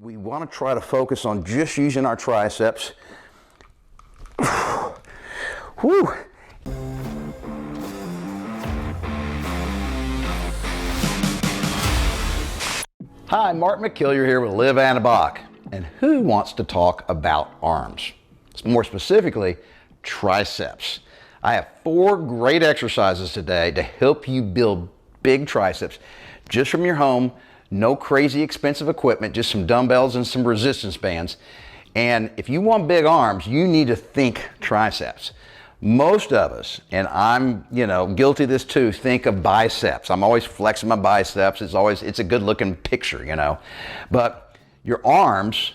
We want to try to focus on just using our triceps. Whew. Hi, Mark McKillier here with Live Anabolic. And who wants to talk about arms? More specifically, triceps. I have 4 great exercises today to help you build big triceps just from your home. No crazy expensive equipment, just some dumbbells and some resistance bands. And if you want big arms, you need to think triceps. Most of us, and I'm guilty of this too, think of biceps. I'm always flexing my biceps. It's a good looking picture, But your arms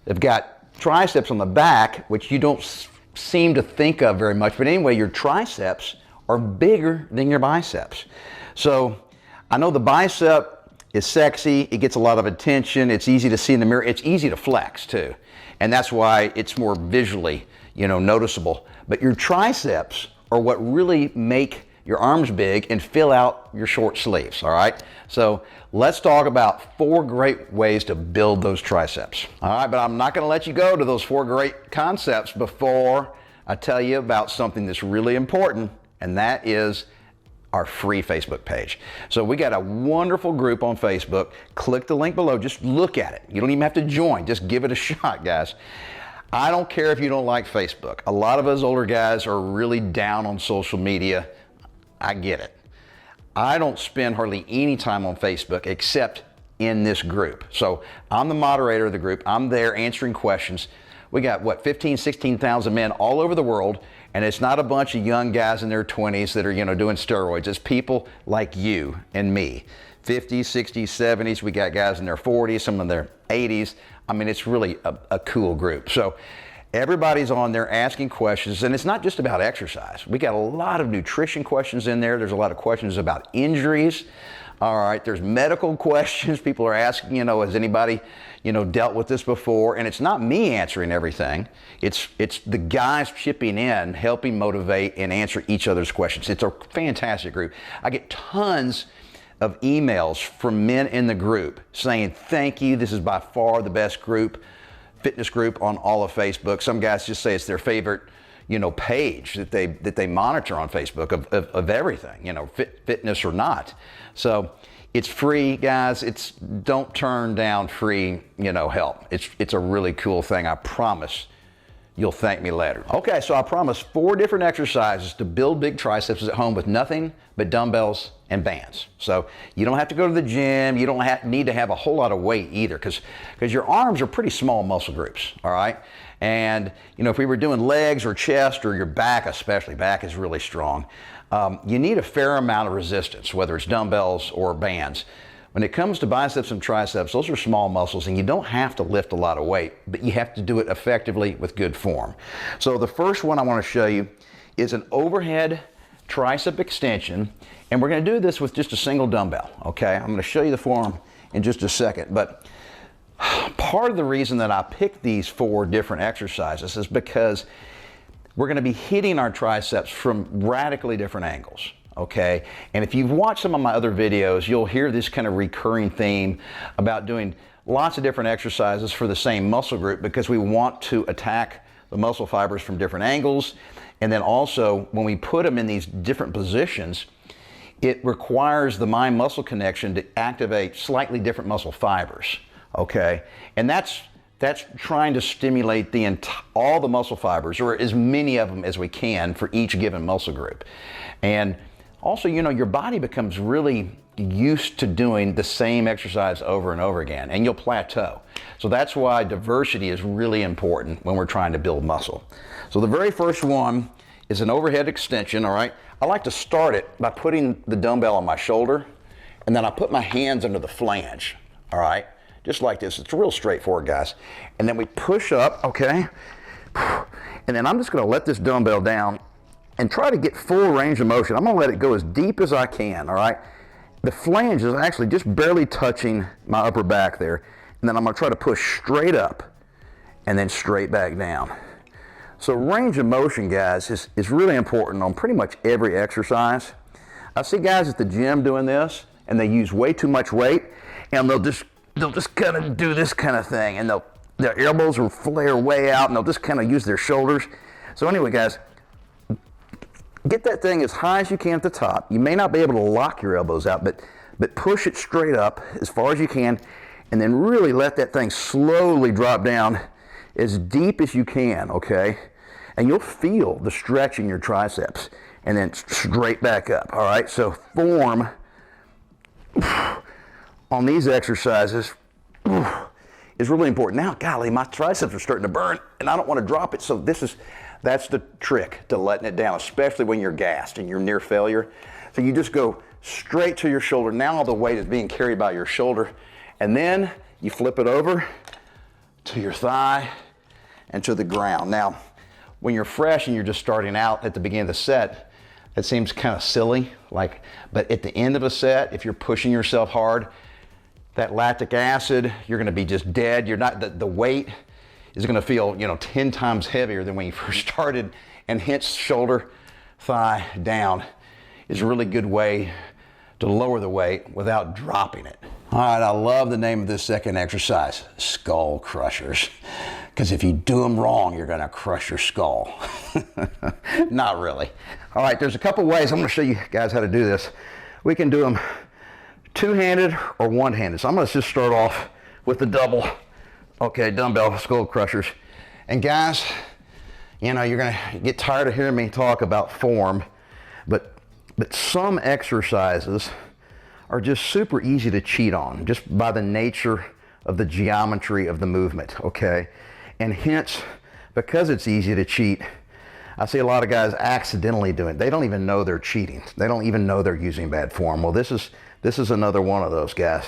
have got triceps on the back, which you don't seem to think of very much. But anyway, your triceps are bigger than your biceps. So I know the bicep is sexy. It gets a lot of attention. It's easy to see in the mirror. It's easy to flex too. And that's why it's more visually, noticeable. But your triceps are what really make your arms big and fill out your short sleeves, all right? So let's talk about 4 great ways to build those triceps. All right, but I'm not gonna let you go to those 4 great concepts before I tell you about something that's really important, and that is our free Facebook page. So we got a wonderful group on Facebook. Click the link below, just look at it. You don't even have to join, just give it a shot, guys. I don't care if you don't like Facebook. A lot of us older guys are really down on social media. I get it. I don't spend hardly any time on Facebook except in this group. So I'm the moderator of the group. I'm there answering questions. We got 15, 16,000 men all over the world, and it's not a bunch of young guys in their 20s that are, doing steroids. It's people like you and me. 50s, 60s, 70s. We got guys in their 40s, some in their 80s. I mean, it's really a cool group. So everybody's on there asking questions, and it's not just about exercise. We got a lot of nutrition questions in there. There's a lot of questions about injuries. All right, there's medical questions. People are asking, has anybody, dealt with this before? And it's not me answering everything. It's the guys chipping in, helping motivate and answer each other's questions. It's a fantastic group. I get tons of emails from men in the group saying, thank you, this is by far the best fitness group on all of Facebook. Some guys just say it's their favorite, page that they monitor on Facebook of everything, fitness or not. So it's free, guys. Don't turn down free, help. It's a really cool thing. I promise you'll thank me later. Okay, so I promised 4 different exercises to build big triceps at home with nothing but dumbbells and bands. So you don't have to go to the gym. You don't need to have a whole lot of weight either, because your arms are pretty small muscle groups, all right? And, if we were doing legs or chest or your back, especially, back is really strong, you need a fair amount of resistance, whether it's dumbbells or bands. When it comes to biceps and triceps, those are small muscles, and you don't have to lift a lot of weight, but you have to do it effectively with good form. So the first one I want to show you is an overhead tricep extension, and we're going to do this with just a single dumbbell, okay? I'm going to show you the form in just a second, but part of the reason that I picked these 4 different exercises is because we're going to be hitting our triceps from radically different angles. Okay, and if you've watched some of my other videos, you'll hear this kind of recurring theme about doing lots of different exercises for the same muscle group, because we want to attack the muscle fibers from different angles. And then also, when we put them in these different positions, it requires the mind-muscle connection to activate slightly different muscle fibers. Okay, and that's trying to stimulate all the muscle fibers, or as many of them as we can for each given muscle group. And also, your body becomes really used to doing the same exercise over and over again, and you'll plateau. So that's why diversity is really important when we're trying to build muscle. So the very first one is an overhead extension, all right? I like to start it by putting the dumbbell on my shoulder, and then I put my hands under the flange, all right? Just like this. It's real straightforward, guys. And then we push up, okay? And then I'm just gonna let this dumbbell down and try to get full range of motion. I'm gonna let it go as deep as I can, all right? The flange is actually just barely touching my upper back there. And then I'm gonna try to push straight up and then straight back down. So range of motion, guys, is really important on pretty much every exercise. I see guys at the gym doing this, and they use way too much weight, and they'll just they'll just kind of do this kind of thing, and their elbows will flare way out, and they'll just kind of use their shoulders. So anyway, guys, get that thing as high as you can at the top. You may not be able to lock your elbows out, but push it straight up as far as you can, and then really let that thing slowly drop down as deep as you can, okay? And you'll feel the stretch in your triceps, and then straight back up, all right? So form on these exercises is really important. Now, golly, my triceps are starting to burn, and I don't want to drop it, so that's the trick to letting it down, especially when you're gassed and you're near failure. So you just go straight to your shoulder. Now all the weight is being carried by your shoulder, and then you flip it over to your thigh and to the ground. Now, when you're fresh and you're just starting out at the beginning of the set, it seems kind of silly, but at the end of a set, if you're pushing yourself hard, that lactic acid, you're gonna be just dead. You're not, the weight is gonna feel, 10 times heavier than when you first started, and hence shoulder, thigh down is a really good way to lower the weight without dropping it. All right, I love the name of this second exercise, skull crushers. Because if you do them wrong, you're gonna crush your skull. Not really. All right, there's a couple ways. I'm gonna show you guys how to do this. We can do them two-handed or one-handed. So I'm gonna just start off with the double, okay, dumbbell skull crushers. And guys, you're gonna get tired of hearing me talk about form, but some exercises are just super easy to cheat on, just by the nature of the geometry of the movement, okay? And hence, because it's easy to cheat, I see a lot of guys accidentally doing it. They don't even know they're cheating. They don't even know they're using bad form. Well, this is another one of those, guys.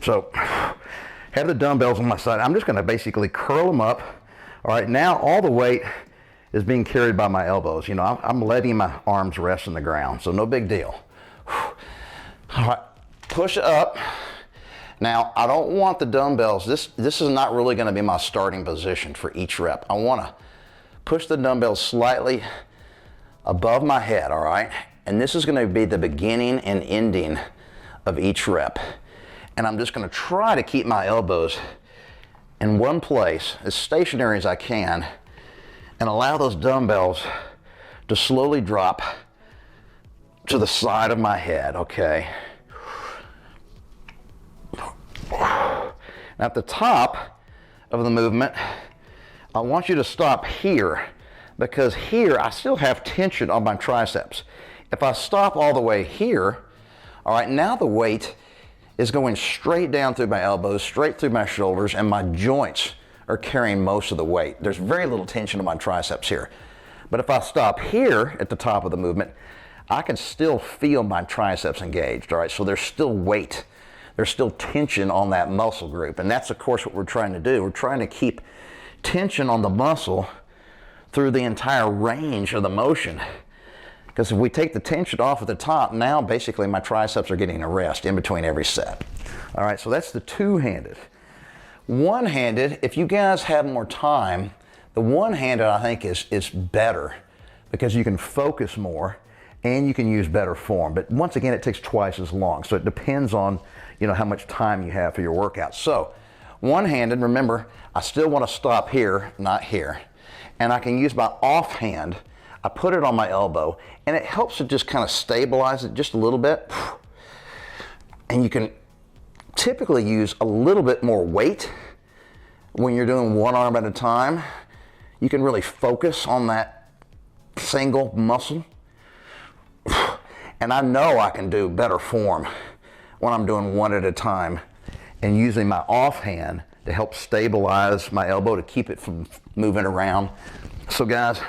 So, have the dumbbells on my side. I'm just gonna basically curl them up. All right, now all the weight is being carried by my elbows. I'm letting my arms rest on the ground, so no big deal. All right, push up. Now, I don't want the dumbbells, this is not really gonna be my starting position for each rep. I wanna push the dumbbells slightly above my head, all right? And this is gonna be the beginning and ending of each rep. And I'm just gonna try to keep my elbows in one place, as stationary as I can, and allow those dumbbells to slowly drop to the side of my head, okay? Now at the top of the movement, I want you to stop here, because here I still have tension on my triceps. If I stop all the way here, all right, now the weight is going straight down through my elbows, straight through my shoulders, and my joints are carrying most of the weight. There's very little tension on my triceps here. But if I stop here at the top of the movement, I can still feel my triceps engaged, all right? So there's still weight. There's still tension on that muscle group. And that's, of course, what we're trying to do. We're trying to keep tension on the muscle through the entire range of the motion. Because if we take the tension off at the top, now basically my triceps are getting a rest in between every set. All right, so that's the two-handed. One-handed, if you guys have more time, the one-handed I think is better, because you can focus more and you can use better form. But once again, it takes twice as long. So it depends on how much time you have for your workout. So one-handed, remember, I still want to stop here, not here. And I can use my offhand. I put it on my elbow, and it helps to just kind of stabilize it just a little bit. And you can typically use a little bit more weight when you're doing one arm at a time. You can really focus on that single muscle. And I know I can do better form when I'm doing one at a time and using my offhand to help stabilize my elbow to keep it from moving around. So guys,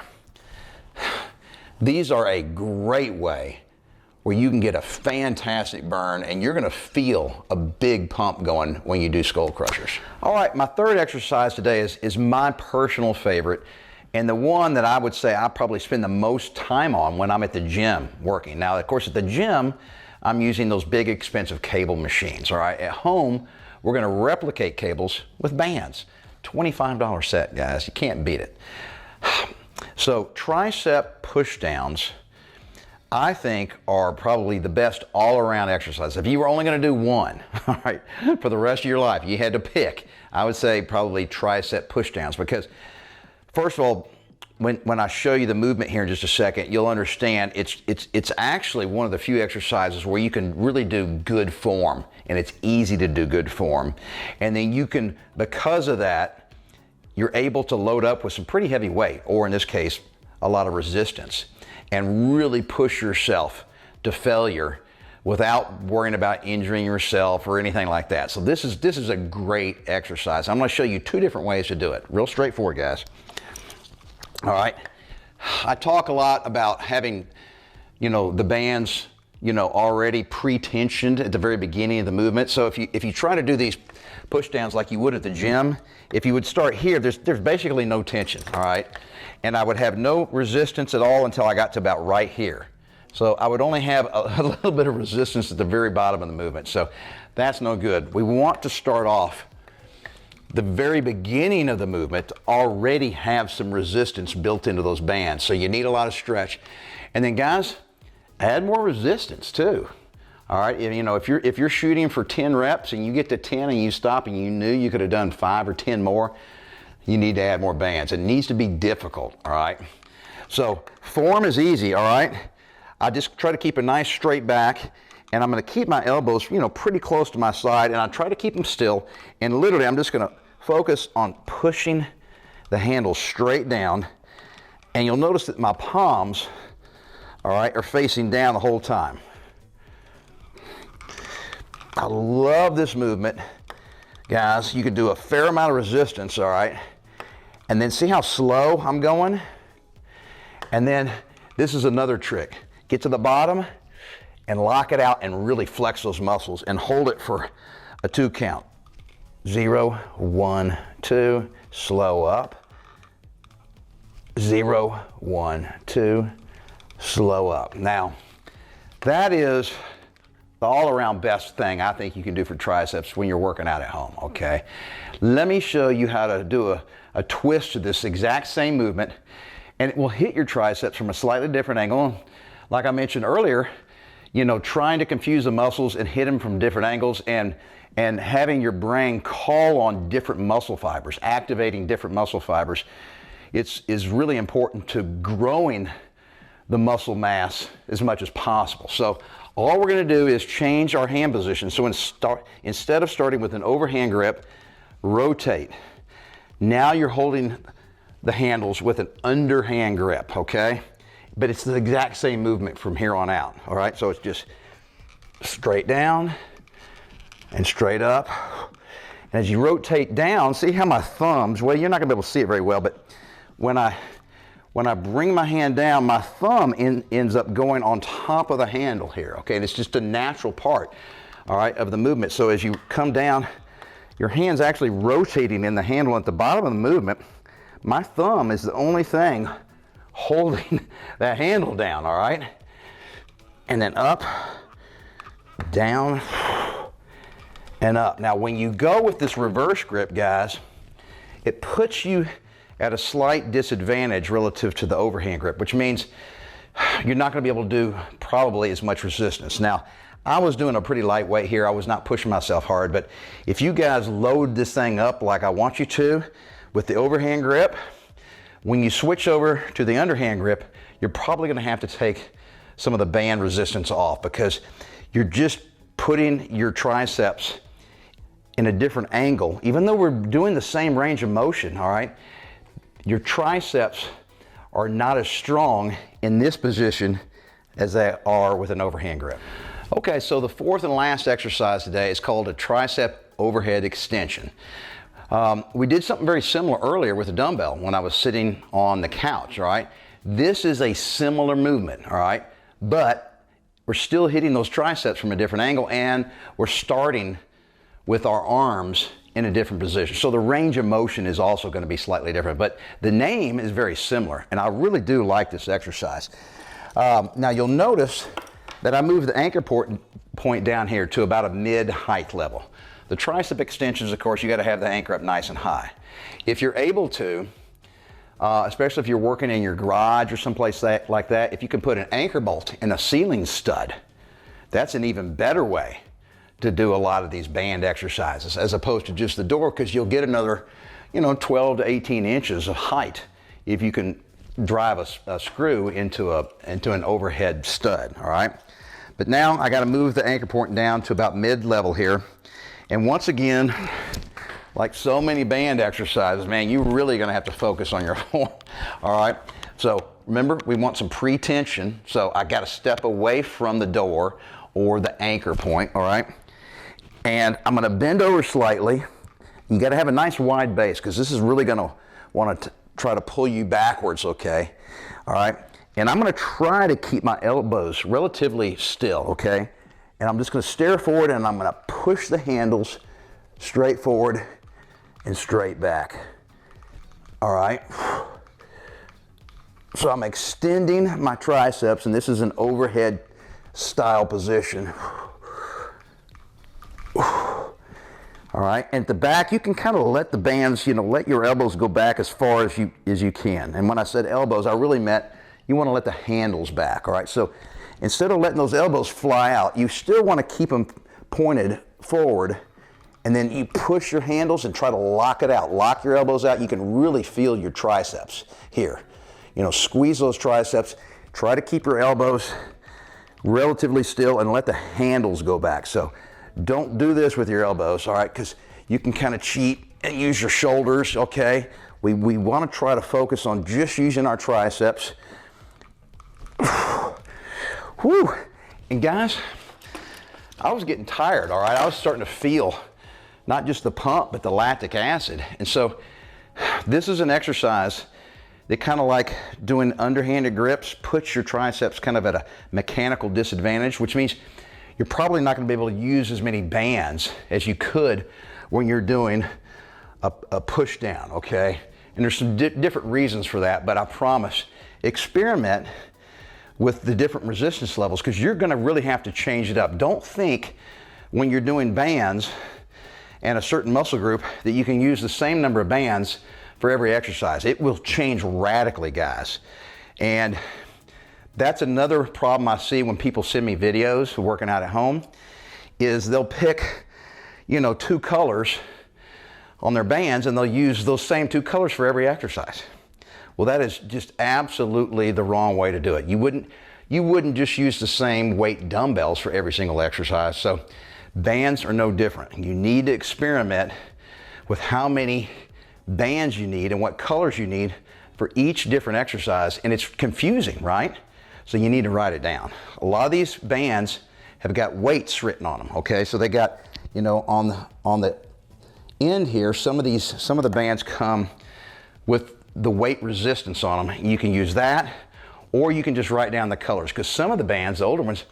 these are a great way where you can get a fantastic burn, and you're gonna feel a big pump going when you do skull crushers. All right, my third exercise today is my personal favorite, and the one that I would say I probably spend the most time on when I'm at the gym working. Now, of course, at the gym, I'm using those big expensive cable machines, all right? At home, we're gonna replicate cables with bands. $25 set, guys, you can't beat it. So tricep pushdowns, I think are probably the best all-around exercise. If you were only going to do one, all right, for the rest of your life, you had to pick, I would say probably tricep pushdowns, because first of all, when I show you the movement here in just a second, you'll understand it's actually one of the few exercises where you can really do good form, and it's easy to do good form. And then you can, because of that, you're able to load up with some pretty heavy weight, or in this case, a lot of resistance, and really push yourself to failure without worrying about injuring yourself or anything like that. So this is a great exercise. I'm going to show you two different ways to do it. Real straightforward, guys. All right. I talk a lot about having, the bands, already pre-tensioned at the very beginning of the movement. So if you try to do these push downs like you would at the gym, if you would start here, there's basically no tension, all right? And I would have no resistance at all until I got to about right here. So I would only have a little bit of resistance at the very bottom of the movement. So that's no good. We want to start off the very beginning of the movement to already have some resistance built into those bands. So you need a lot of stretch. And then guys, add more resistance too. All right, if you're shooting for 10 reps and you get to 10 and you stop and you knew you could have done 5 or 10 more, you need to add more bands. It needs to be difficult, all right? So form is easy, all right? I just try to keep a nice straight back, and I'm gonna keep my elbows, pretty close to my side, and I try to keep them still, and literally I'm just gonna focus on pushing the handle straight down, and you'll notice that my palms, all right, are facing down the whole time. I love this movement. Guys, you can do a fair amount of resistance, all right? And then see how slow I'm going? And then this is another trick. Get to the bottom and lock it out and really flex those muscles and hold it for a 2 count. 0, 1, 2, slow up. 0, 1, 2, slow up. Now, that is the all-around best thing I think you can do for triceps when you're working out at home, okay? Let me show you how to do a twist to this exact same movement, and it will hit your triceps from a slightly different angle. Like I mentioned earlier, trying to confuse the muscles and hit them from different angles, and having your brain call on different muscle fibers, activating different muscle fibers, is really important to growing the muscle mass as much as possible. So all we're going to do is change our hand position. So instead of starting with an overhand grip, rotate. Now you're holding the handles with an underhand grip, okay? But it's the exact same movement from here on out, all right? So it's just straight down and straight up. And as you rotate down, see how my thumbs, well, you're not going to be able to see it very well, but when I bring my hand down, my thumb ends up going on top of the handle here, okay? And it's just a natural part, all right, of the movement. So as you come down, your hand's actually rotating in the handle at the bottom of the movement. My thumb is the only thing holding that handle down, all right? And then up, down, and up. Now, when you go with this reverse grip, guys, it puts you at a slight disadvantage relative to the overhand grip, which means you're not going to be able to do probably as much resistance. Now, I was doing a pretty lightweight here. I was not pushing myself hard, but if you guys load this thing up like I want you to with the overhand grip, when you switch over to the underhand grip, you're probably going to have to take some of the band resistance off, because you're just putting your triceps in a different angle. Even though we're doing the same range of motion, all right, your triceps are not as strong in this position as they are with an overhand grip. Okay, so the fourth and last exercise today is called a tricep overhead extension. We did something very similar earlier with a dumbbell when I was sitting on the couch, all right? This is a similar movement, all right? But we're still hitting those triceps from a different angle, and we're starting with our arms in a different position. So the range of motion is also going to be slightly different, but the name is very similar, and I really do like this exercise. Now you'll notice that I moved the anchor point down here to about a mid-height level. The tricep extensions, of course, you got to have the anchor up nice and high. If you're able to, especially if you're working in your garage or someplace like that. If you can put an anchor bolt in a ceiling stud, that's an even better way to do a lot of these band exercises as opposed to just the door, because you'll get another, 12 to 18 inches of height if you can drive a screw into an overhead stud, all right? But now I got to move the anchor point down to about mid-level here. And once again, like so many band exercises, man, you're really going to have to focus on your form, all right? So remember, we want some pre-tension, so I got to step away from the door or the anchor point, all right? And I'm going to bend over slightly. You got to have a nice wide base, because this is really going to want to try to pull you backwards, okay? All right? And I'm going to try to keep my elbows relatively still, okay? And I'm just going to stare forward, and I'm going to push the handles straight forward and straight back. All right? So I'm extending my triceps, and this is an overhead style position. All right, and at the back, you can kind of let the bands, let your elbows go back as far as you can. And when I said elbows, I really meant you want to let the handles back, all right? So instead of letting those elbows fly out, you still want to keep them pointed forward, and then you push your handles and try to lock it out. Lock your elbows out. You can really feel your triceps here. Squeeze those triceps. Try to keep your elbows relatively still and let the handles go back. So don't do this with your elbows, all right, because you can kind of cheat and use your shoulders, okay? We want to try to focus on just using our triceps. Whew. And guys, I was getting tired, all right? I was starting to feel not just the pump, but the lactic acid. And so this is an exercise that kind of like doing underhanded grips puts your triceps kind of at a mechanical disadvantage, which means you're probably not going to be able to use as many bands as you could when you're doing a push down, okay? And there's some different reasons for that, but I promise, experiment with the different resistance levels, because you're going to really have to change it up. Don't think when you're doing bands and a certain muscle group that you can use the same number of bands for every exercise. It will change radically, guys. And that's another problem I see when people send me videos of working out at home, is they'll pick, 2 colors on their bands, and they'll use those same 2 colors for every exercise. Well, that is just absolutely the wrong way to do it. You wouldn't just use the same weight dumbbells for every single exercise. So bands are no different. You need to experiment with how many bands you need and what colors you need for each different exercise. And it's confusing, right? So you need to write it down. A lot of these bands have got weights written on them, okay? So they got, on the end here, some of the bands come with the weight resistance on them. You can use that, or you can just write down the colors, because some of the bands, the older ones,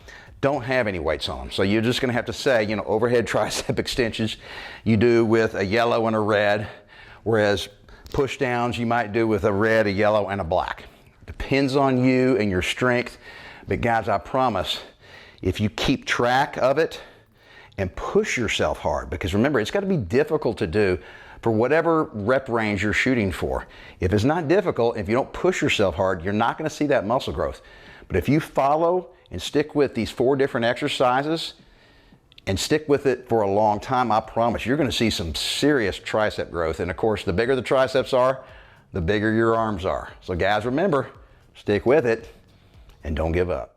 don't have any weights on them. So you're just gonna have to say, overhead tricep extensions you do with a yellow and a red, whereas push downs you might do with a red, a yellow, and a black. Depends on you and your strength, but guys, I promise, if you keep track of it and push yourself hard, because remember, it's got to be difficult to do for whatever rep range you're shooting for. If it's not difficult, if you don't push yourself hard, you're not going to see that muscle growth. But if you follow and stick with these 4 different exercises and stick with it for a long time, I promise you're going to see some serious tricep growth. And of course, the bigger the triceps are, the bigger your arms are. So guys, remember, stick with it and don't give up.